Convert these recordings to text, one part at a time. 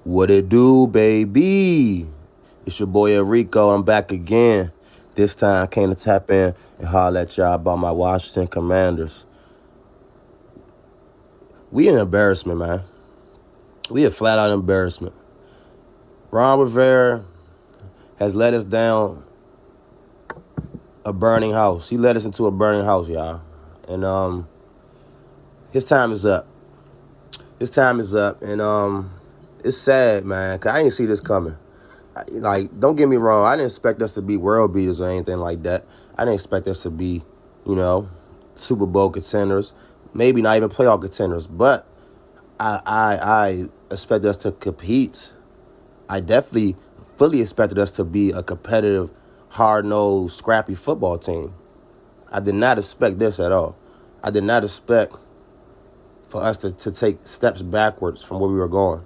What it do, baby? It's your boy Enrico. I'm back again. This time I came to tap in and holler at y'all about my Washington Commanders. We an embarrassment, man. We a flat out embarrassment. Ron Rivera has led us down a burning house. He led us into a burning house, y'all. And his time is up. His time is up. And it's sad, man, because I didn't see this coming. Like, don't get me wrong, I didn't expect us to be world beaters or anything like that. I didn't expect us to be, Super Bowl contenders, maybe not even playoff contenders, but I expect us to compete. I definitely fully expected us to be a competitive, hard-nosed, scrappy football team. I did not expect this at all. I did not expect for us to take steps backwards from where we were going.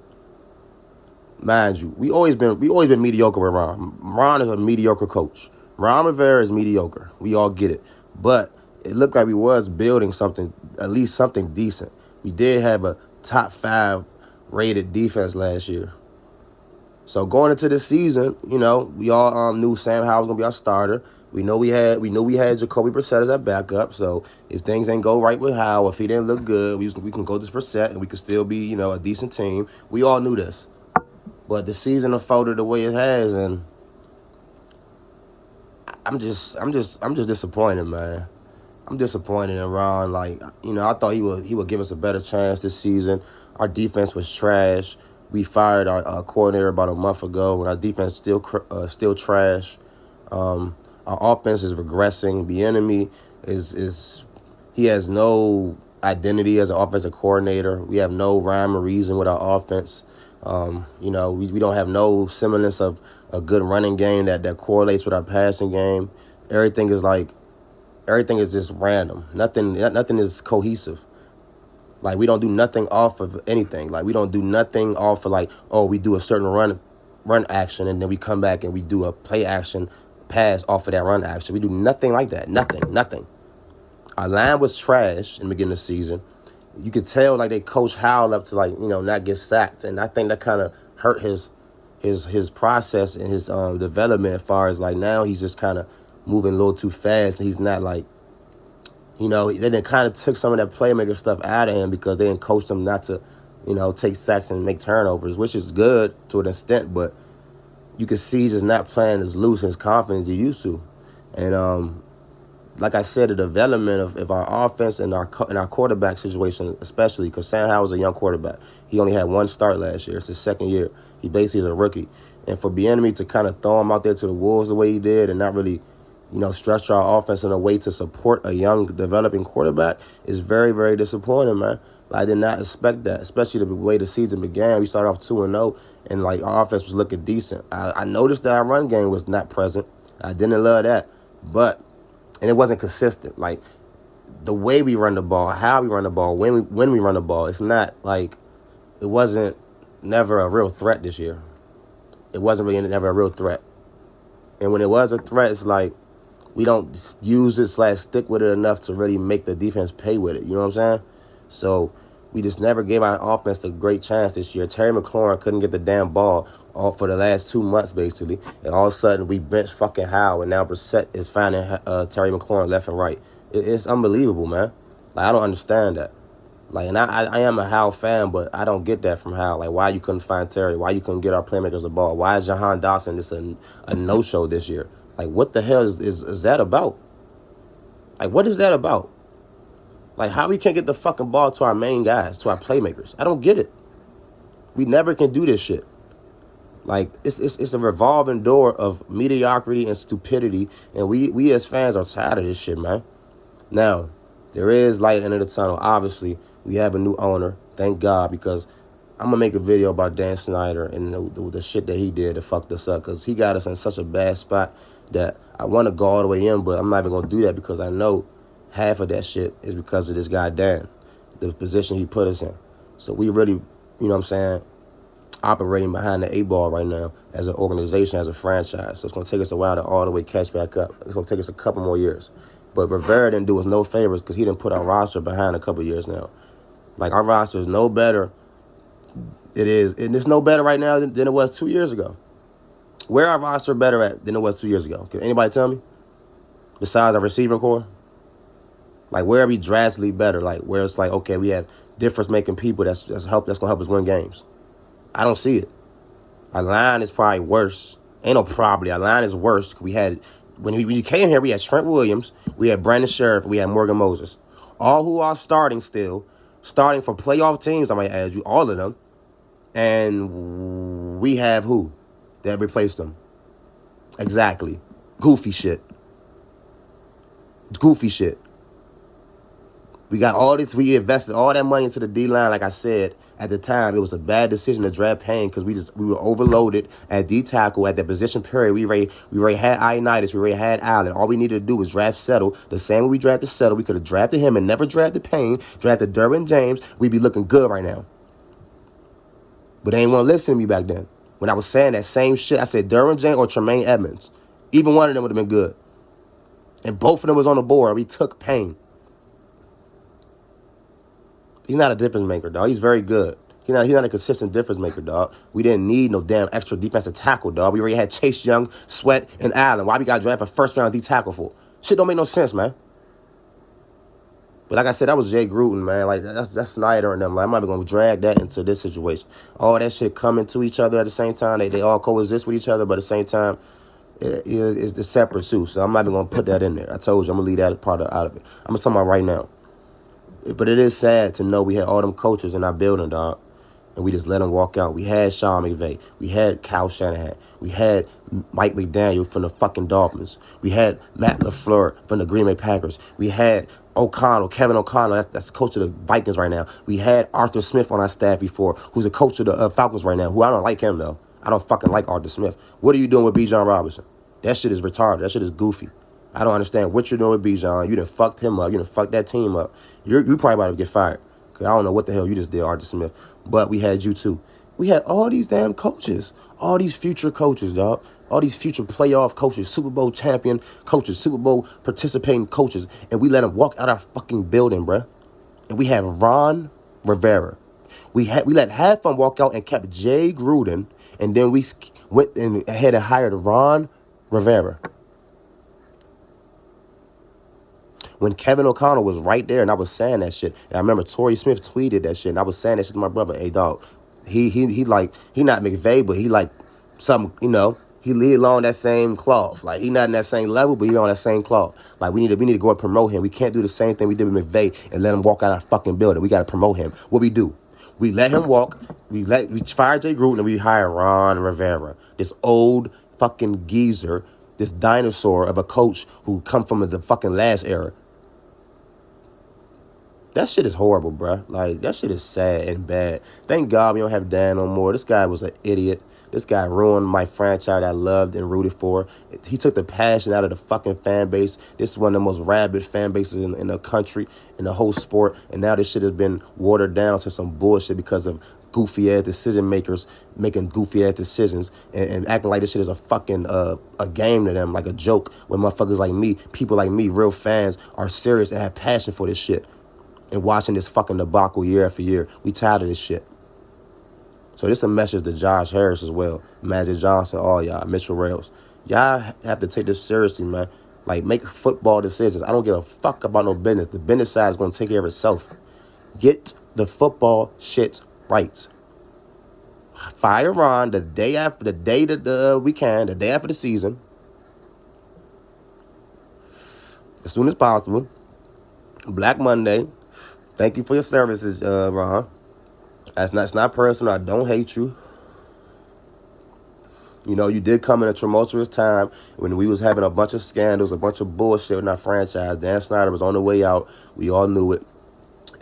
Mind you, we always been mediocre with Ron. Ron is a mediocre coach. Ron Rivera is mediocre. We all get it. But it looked like we was building something, at least something decent. We did have a top 5 rated defense last year. So going into this season, we all knew Sam Howell was gonna be our starter. We knew we had Jacoby Brissett as our backup. So if things ain't go right with Howell, if he didn't look good, we can go to Brissett and we could still be, a decent team. We all knew this. But the season unfolded the way it has, and I'm just disappointed, man. I'm disappointed in Ron. Like, I thought he would give us a better chance this season. Our defense was trash. We fired our coordinator about a month ago, and our defense still trash. Our offense is regressing. The enemy he has no identity as an offensive coordinator. We have no rhyme or reason with our offense. We don't have no semblance of a good running game that correlates with our passing game. Everything is just random. Nothing is cohesive. Like, we don't do nothing off of anything. Like, we don't do nothing off of, like, we do a certain run action and then we come back and we do a play action pass off of that run action. We do nothing like that. Nothing. Our line was trash in the beginning of the season. You could tell, like, they coached Howell up to, like, not get sacked. And I think that kind of hurt his process and his development as far as, like, now he's just kind of moving a little too fast. He's not, like, they didn't kind of took some of that playmaker stuff out of him because they didn't coach him not to, take sacks and make turnovers, which is good to an extent. But you could see he's just not playing as loose and as confident as he used to. And, like I said, the development of our offense and our quarterback situation, especially because Sam Howell was a young quarterback. He only had one start last year. It's his second year. He basically is a rookie. And for Bieniemy to kind of throw him out there to the wolves the way he did and not really, structure our offense in a way to support a young developing quarterback is very, very disappointing, man. I did not expect that, especially the way the season began. We started off 2-0, and, like, our offense was looking decent. I noticed that our run game was not present. I didn't love that. And it wasn't consistent. Like, the way we run the ball, how we run the ball, when we run the ball, it's not like it wasn't never a real threat this year. It wasn't really never a real threat. And when it was a threat, it's like we don't use it / stick with it enough to really make the defense pay with it. You know what I'm saying? So we just never gave our offense a great chance this year. Terry McLaurin couldn't get the damn ball for the last 2 months, basically. And all of a sudden, we bench fucking Howell, and now Brissett is finding Terry McLaurin left and right. It's unbelievable, man. Like, I don't understand that. Like, and I am a Howell fan, but I don't get that from Howell. Like, why you couldn't find Terry? Why you couldn't get our playmakers the ball? Why is Jahan Dotson just a no-show this year? Like, what the hell is that about? Like, what is that about? Like, how we can't get the fucking ball to our main guys, to our playmakers? I don't get it. We never can do this shit. Like, it's a revolving door of mediocrity and stupidity, and we as fans are tired of this shit, man. Now, there is light at the end of the tunnel. Obviously, we have a new owner. Thank God, because I'm going to make a video about Dan Snyder and the shit that he did to fuck us up, because he got us in such a bad spot that I want to go all the way in, but I'm not even going to do that because I know half of that shit is because of this guy, Dan, the position he put us in. So we really, operating behind the 8-ball right now as an organization, as a franchise. So it's going to take us a while to all the way catch back up. It's going to take us a couple more years. But Rivera didn't do us no favors because he didn't put our roster behind a couple years now. Like, our roster is no better It is. And it's no better right now than it was 2 years ago. Where our roster better at than it was 2 years ago? Can anybody tell me? Besides our receiving core? Like, where are we drastically better? Like, where it's like, okay, we have difference-making people that's going to help us win games. I don't see it. Our line is probably worse. Ain't no probably. Our line is worse. We had, when you came here, we had Trent Williams, we had Brandon Sheriff, we had Morgan Moses. All who are starting still, starting for playoff teams, I might add you, all of them. And we have who that replaced them? Exactly. Goofy shit. We got all this. We invested all that money into the D-line. Like I said, at the time, it was a bad decision to draft Payne because we were overloaded at D-tackle at that position period. We already had Ioannidis. We already had Allen. All we needed to do was draft Settle. The same way we drafted Settle, we could have drafted him and never drafted Payne, drafted Derwin James. We'd be looking good right now. But they ain't want to listen to me back then. When I was saying that same shit, I said Derwin James or Tremaine Edmonds. Either one of them would have been good. And both of them was on the board. We took Payne. He's not a difference maker, dog. He's very good. He's not a consistent difference maker, dog. We didn't need no damn extra defensive tackle, dog. We already had Chase Young, Sweat, and Allen. Why we got drafted a first-round D-tackle for? Shit don't make no sense, man. But like I said, that was Jay Gruden, man. Like, that's Snyder and them. Like, I'm not even going to drag that into this situation. All that shit coming to each other at the same time. They all coexist with each other, but at the same time, it's the separate too. So I'm not even going to put that in there. I told you, I'm going to leave that part out of it. I'm going to talk about right now. But it is sad to know we had all them coaches in our building, dog, and we just let them walk out. We had Sean McVay. We had Kyle Shanahan. We had Mike McDaniel from the fucking Dolphins. We had Matt LaFleur from the Green Bay Packers. We had Kevin O'Connell, that's the coach of the Vikings right now. We had Arthur Smith on our staff before, who's the coach of the Falcons right now, who I don't like him, though. I don't fucking like Arthur Smith. What are you doing with Bijan Robinson? That shit is retarded. That shit is goofy. I don't understand what you're doing with Bijan. You done fucked him up. You done fucked that team up. You probably about to get fired. Because I don't know what the hell you just did, Arthur Smith. But we had you too. We had all these damn coaches. All these future coaches, dog. All these future playoff coaches, Super Bowl champion coaches, Super Bowl participating coaches. And we let them walk out our fucking building, bruh. And we have Ron Rivera. We let half of them walk out and kept Jay Gruden. And then we went ahead and hired Ron Rivera. When Kevin O'Connell was right there and I was saying that shit. And I remember Torrey Smith tweeted that shit. And I was saying that shit to my brother. Hey, dog, he not McVay, but he like something, you know, he along that same cloth. Like, he not in that same level, but he on that same cloth. Like, we need to go and promote him. We can't do the same thing we did with McVay and let him walk out our fucking building. We got to promote him. What we do? We let him walk. We fire Jay Gruden and we hire Ron Rivera. This old fucking geezer, this dinosaur of a coach who come from the fucking last era. That shit is horrible, bruh. Like, that shit is sad and bad. Thank God we don't have Dan no more. This guy was an idiot. This guy ruined my franchise I loved and rooted for. He took the passion out of the fucking fan base. This is one of the most rabid fan bases in the country, in the whole sport. And now this shit has been watered down to some bullshit because of goofy-ass decision makers making goofy-ass decisions and acting like this shit is a fucking a game to them, like a joke. When motherfuckers like me, people like me, real fans, are serious and have passion for this shit. And watching this fucking debacle year after year. We tired of this shit. So this is a message to Josh Harris as well. Magic Johnson, all y'all, Mitchell Rails. Y'all have to take this seriously, man. Like, make football decisions. I don't give a fuck about no business. The business side is going to take care of itself. Get the football shit right. Fire Ron the day after the season. As soon as possible. Black Monday. Thank you for your services, Ron. It's not personal. I don't hate you. You know, you did come in a tumultuous time when we was having a bunch of scandals, a bunch of bullshit in our franchise. Dan Snyder was on the way out. We all knew it.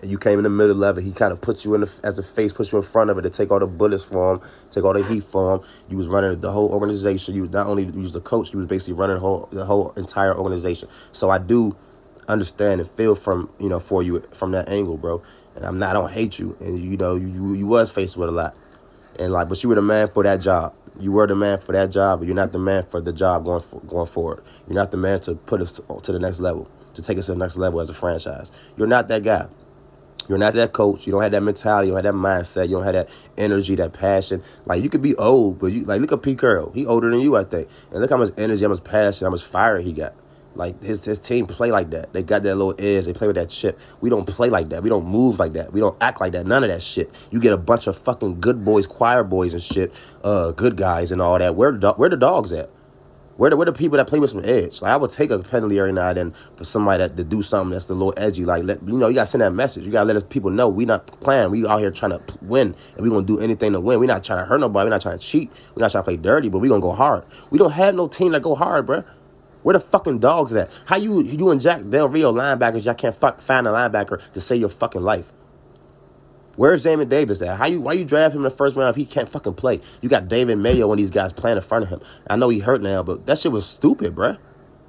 And you came in the middle of it. He kind of put you as a face, put you in front of it to take all the bullets for him, take all the heat for him. You was running the whole organization. You not only was the coach, you was basically running the whole entire organization. So I do understand and feel for you from that angle, bro. And I don't hate you. And you was faced with a lot. And but you were the man for that job. You were the man for that job, but you're not the man for the job going forward. You're not the man to put us to the next level, to take us to the next level as a franchise. You're not that guy. You're not that coach. You don't have that mentality. You don't have that mindset. You don't have that energy, that passion. Like, you could be old, but you like, look at Pete Carroll. He older than you, I think. And look how much energy, how much passion, how much fire he got. Like, his team play like that. They got that little edge. They play with that chip. We don't play like that. We don't move like that. We don't act like that. None of that shit. You get a bunch of fucking good boys, choir boys and shit, good guys and all that. Where the dogs at? Where the people that play with some edge? Like, I would take a penalty every now and then for somebody to do something that's a little edgy. Like, you gotta send that message. You gotta let us people know we not playing. We out here trying to win, and we gonna do anything to win. We not trying to hurt nobody. We not trying to cheat. We not trying to play dirty, but we gonna go hard. We don't have no team that go hard, bruh. Where the fucking dogs at? How you and Jack Del Rio linebackers, y'all can't find a linebacker to save your fucking life? Where's Jamin Davis at? Why you draft him in the first round if he can't fucking play? You got David Mayo and these guys playing in front of him. I know he hurt now, but that shit was stupid, bruh.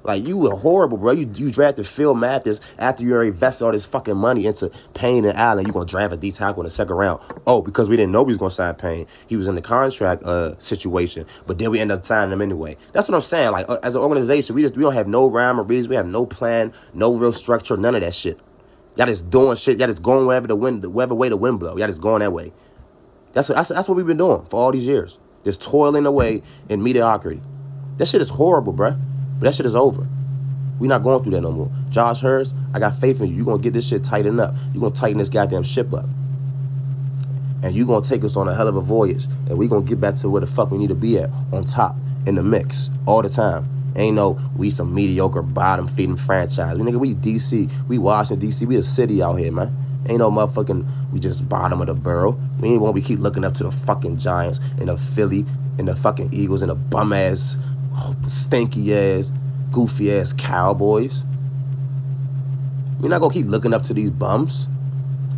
Like, you were horrible, bro. You drafted Phil Mathis after you already invested all this fucking money into Payne and Allen. You gonna draft a D tackle in the second round? Oh, because we didn't know we was gonna sign Payne. He was in the contract situation, but then we ended up signing him anyway. That's what I'm saying. Like, as an organization, we don't have no rhyme or reason. We have no plan, no real structure, none of that shit. Y'all just doing shit. Y'all just going wherever way the wind blow. Y'all just going that way. That's what we've been doing for all these years. Just toiling away in mediocrity. That shit is horrible, bruh. But that shit is over. We not going through that no more. Josh Hurst, I got faith in you. You're going to get this shit tightened up. You're going to tighten this goddamn ship up. And you're going to take us on a hell of a voyage. And we're going to get back to where the fuck we need to be at. On top. In the mix. All the time. Ain't no, we some mediocre bottom-feeding franchise. Nigga, we DC. We Washington, DC. We a city out here, man. Ain't no motherfucking, we just bottom of the barrel. We ain't want to keep looking up to the fucking Giants and the Philly and the fucking Eagles and the bum-ass, stinky-ass, goofy-ass Cowboys. We're not going to keep looking up to these bums.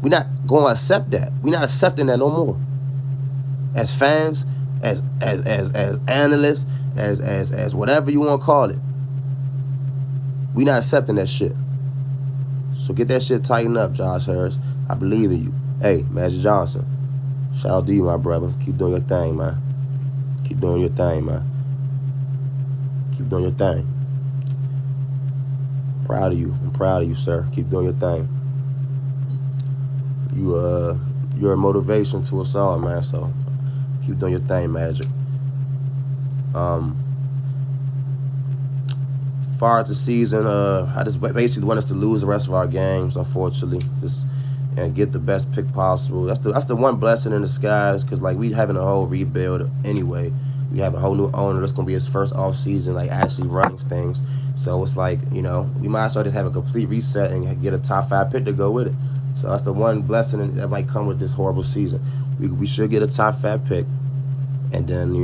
We're not going to accept that. We're not accepting that no more. As fans, as analysts, as whatever you want to call it. We not accepting that shit. So get that shit tightened up, Josh Harris. I believe in you. Hey, Magic Johnson. Shout out to you, my brother. Keep doing your thing, man. Keep doing your thing, man. Keep doing your thing. Proud of you. I'm proud of you, sir. Keep doing your thing. You're a motivation to us all, man. So keep doing your thing, Magic. Far as the season, I just basically want us to lose the rest of our games, unfortunately, and get the best pick possible. That's the one blessing in disguise, because like we having a whole rebuild anyway. We have a whole new owner. That's gonna be his first off season, like actually running things. So it's like, we might as well just have a complete reset and get a top 5 pick to go with it. So that's the one blessing that might come with this horrible season. We should get a top 5 pick. And then,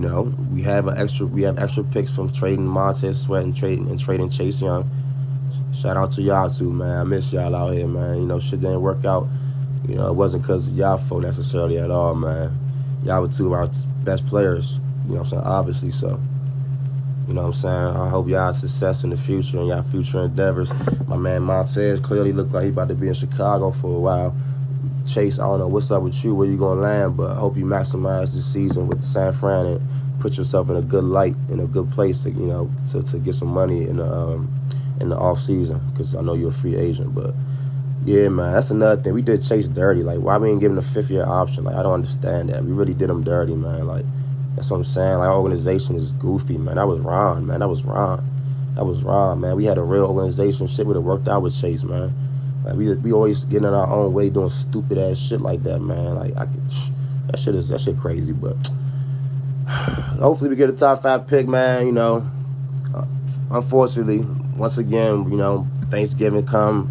we have extra picks from trading Montez Sweat and trading Chase Young. Shout out to y'all too, man. I miss y'all out here, man. Shit didn't work out. It wasn't because of y'all fault necessarily at all, man. Y'all were two of our best players, obviously. So, I hope y'all have success in the future and y'all future endeavors. My man Montez clearly looked like he about to be in Chicago for a while. Chase, I don't know what's up with you, where you gonna land, but I hope you maximize this season with San Fran and put yourself in a good light, in a good place to to get some money in the off season, because I know you're a free agent. But yeah, man, that's another thing. We did Chase dirty. Like, why we ain't giving a 5th-year option? Like, I don't understand that. We really did him dirty, man. Like, that's what I'm saying. Like, our organization is goofy, man. That was wrong, man. That was wrong, man. We had a real organization. Shit would have worked out with Chase, man. Like, we always getting in our own way doing stupid ass shit like that, man. Like, that shit crazy. But hopefully we get a top 5 pick, man. Unfortunately, once again, Thanksgiving come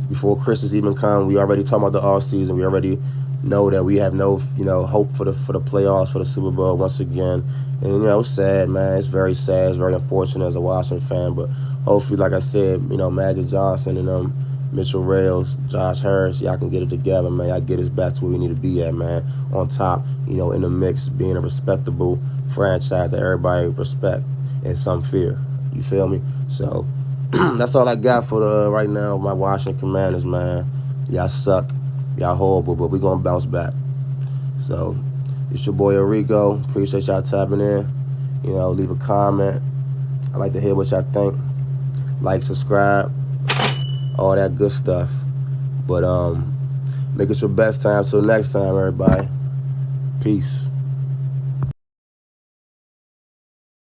before Christmas even come. We already talking about the off season. We already know that we have no hope for the playoffs, for the Super Bowl once again. And it's sad, man. It's very sad. It's very unfortunate as a Washington fan. But hopefully, like I said, Magic Johnson and Mitchell Rales, Josh Harris, y'all can get it together, man. Y'all get us back to where we need to be at, man. On top, in the mix, being a respectable franchise that everybody respect and some fear. You feel me? So that's all I got for right now. My Washington Commanders, man. Y'all suck. Y'all horrible, but we gonna bounce back. So it's your boy Enrico. Appreciate y'all tapping in. Leave a comment. I like to hear what y'all think. Like, subscribe. All that good stuff. But Make it your best time. Till next time, everybody. Peace.